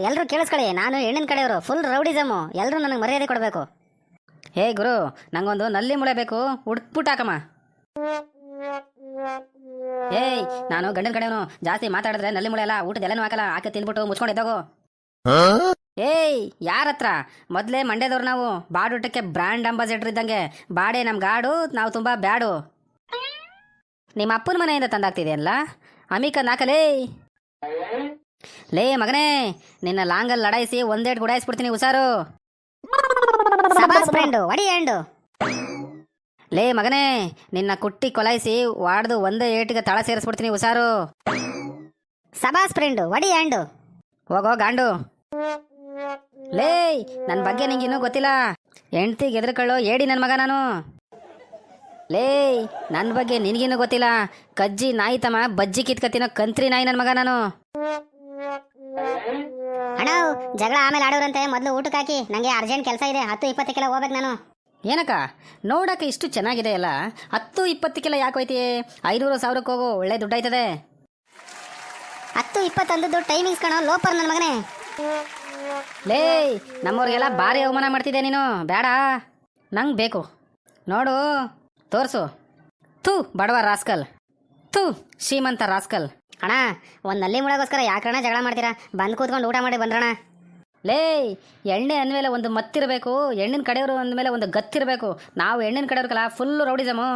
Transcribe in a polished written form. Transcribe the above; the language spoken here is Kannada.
ಎಲ್ಲರೂ ಕೇಳಿಸ್ಕೊಳ್ಳಿ, ನಾನು ಹೆಣ್ಣಿನ ಕಡೆಯವರು, ಫುಲ್ ರೌಡಿಸಮು, ಎಲ್ಲರೂ ನನಗೆ ಮರ್ಯಾದೆ ಕೊಡಬೇಕು. ಹೇ ಗುರು, ನಂಗೊಂದು ನಲ್ಲಿ ಮುಳೆ ಬೇಕು, ಉಡ್ಬಿಟ್ಟು ಹಾಕಮ್ಮ. ಏಯ್, ನಾನು ಗಂಡನ ಕಡೆಯವನು, ಜಾಸ್ತಿ ಮಾತಾಡಿದ್ರೆ ನಲ್ಲಿ ಮುಳೆ ಎಲ್ಲ ಊಟದ ಎಲ್ಲನೂ ಹಾಕಲ್ಲ, ಹಾಕಿ ತಿಂದ್ಬಿಟ್ಟು ಮುಚ್ಕೊಂಡಿದ್ದಾಗೋ. ಏಯ್, ಯಾರ ಹತ್ರ? ಮೊದಲೇ ಮಂಡ್ಯದವ್ರು ನಾವು, ಬಾಡೂಟಕ್ಕೆ ಬ್ರ್ಯಾಂಡ್ ಅಂಬಾಸಿಡರ್ ಇದ್ದಂಗೆ. ಬಾಡೆ ನಮ್ ಗಾಡು, ನಾವು ತುಂಬಾ ಬ್ಯಾಡು. ನಿಮ್ಮ ಅಪ್ಪನ ಮನೆಯಿಂದ ತಂದಾಗ್ತಿದೆಯಲ್ಲ, ಅಮಿಕನ್ ಹಾಕಲೇ. ಲೇ ಮಗನೇ, ನಿನ್ನ ಲಾಂಗಲ್ಲಿ ಲಡಾಯಿಸಿ ಒಂದೇಟ್ ಗುಡಾಯಿಸ್ಬಿಡ್ತೀನಿ, ಹುಷಾರು. ಸಬಾಸ್ ಫ್ರೆಂಡು, ಒಡಿ ಹ್ಯಾಂಡು. ಲೇ ಮಗನೇ, ನಿನ್ನ ಕುಟ್ಟಿ ಕೊಲಾಯಿಸಿ ವಾಡ್ದು ಒಂದೇ ಏಟಿಗೆ ತಳ ಸೇರಿಸ್ಬಿಡ್ತೀನಿ, ಹುಷಾರು. ಸಬಾಸ್ ಫ್ರೆಂಡು, ಒಡಿ ಹ್ಯಾಂಡು. ಹೋಗೋ ಗಾಂಡು. ಲೇ, ನನ್ನ ಬಗ್ಗೆ ನಿಂಗಿನ್ನೂ ಗೊತ್ತಿಲ್ಲ, ಹೆಂಡ್ತಿಗೆ ಎದ್ರಕೊಳ್ಳೋ ಏಡಿ ನನ್ನ ಮಗ ನಾನು. ಲೇ, ನನ್ನ ಬಗ್ಗೆ ನಿನಗಿನ್ನೂ ಗೊತ್ತಿಲ್ಲ, ಕಜ್ಜಿ ನಾಯಿ ತಮ್ಮ ಬಜ್ಜಿ ಕಿತ್ಕತ್ತಿನೋ ಕಂತ್ರಿ ನಾಯಿ ನನ್ನ ಮಗ ನಾನು. ಅಣ್ಣ, ಜಗಳ ಆಮೇಲೆ ಆಡೋರಂತೆ, ಮೊದಲು ಊಟಕ್ಕೆ ಹಾಕಿ, ನನಗೆ ಅರ್ಜೆಂಟ್ ಕೆಲಸ ಇದೆ. 10-20ಕ್ಕೆಲ್ಲ ಹೋಗ್ಬೇಕು ನಾನು. ಏನಕ್ಕ, ನೋಡಕ್ಕೆ ಇಷ್ಟು ಚೆನ್ನಾಗಿದೆ ಅಲ್ಲ, 10-20ಕ್ಕೆಲ್ಲ ಯಾಕೆ ಹೋಯ್ತಿ? 500-1000 ಹೋಗು, ಒಳ್ಳೆ ದುಡ್ಡು ಆಯ್ತದೆ. 10-20 ಅಂದದ್ದು ಟೈಮಿಂಗ್ಸ್ ಕಣೋ, ಲೋಪರ್ ನನ್ನ ಮಗನೇ. ಲೇ, ನಮ್ಮವ್ರಿಗೆಲ್ಲ ಭಾರಿ ಅವಮಾನ ಮಾಡ್ತಿದ್ದೆ ನೀನು, ಬೇಡ. ನಂಗೆ ಬೇಕು, ನೋಡು, ತೋರಿಸು. ಥೂ ಬಡವ ರಾಸ್ಕಲ್, ಥೂ ಶ್ರೀಮಂತ ರಾಸ್ಕಲ್. ಅಣ್ಣ, ಒಂದು ನಲ್ಲಿ ಮುಳಗೋಸ್ಕರ ಯಾಕಣ್ಣ ಜಗಳ ಮಾಡ್ತೀರಾ? ಬಂದು ಕೂತ್ಕೊಂಡು ಊಟ ಮಾಡಿ ಬಂದ್ರಣ. ಲೇ, ಎಣ್ಣೆ ಅಂದಮೇಲೆ ಒಂದು ಮತ್ತಿರಬೇಕು, ಹೆಣ್ಣಿನ ಕಡೆಯವರು ಅಂದಮೇಲೆ ಒಂದು ಗತ್ತಿರಬೇಕು. ನಾವು ಹೆಣ್ಣಿನ ಕಡೆಯವ್ರಿಗಲ್ಲ, ಫುಲ್ಲು ರೌಡಿಸಮು.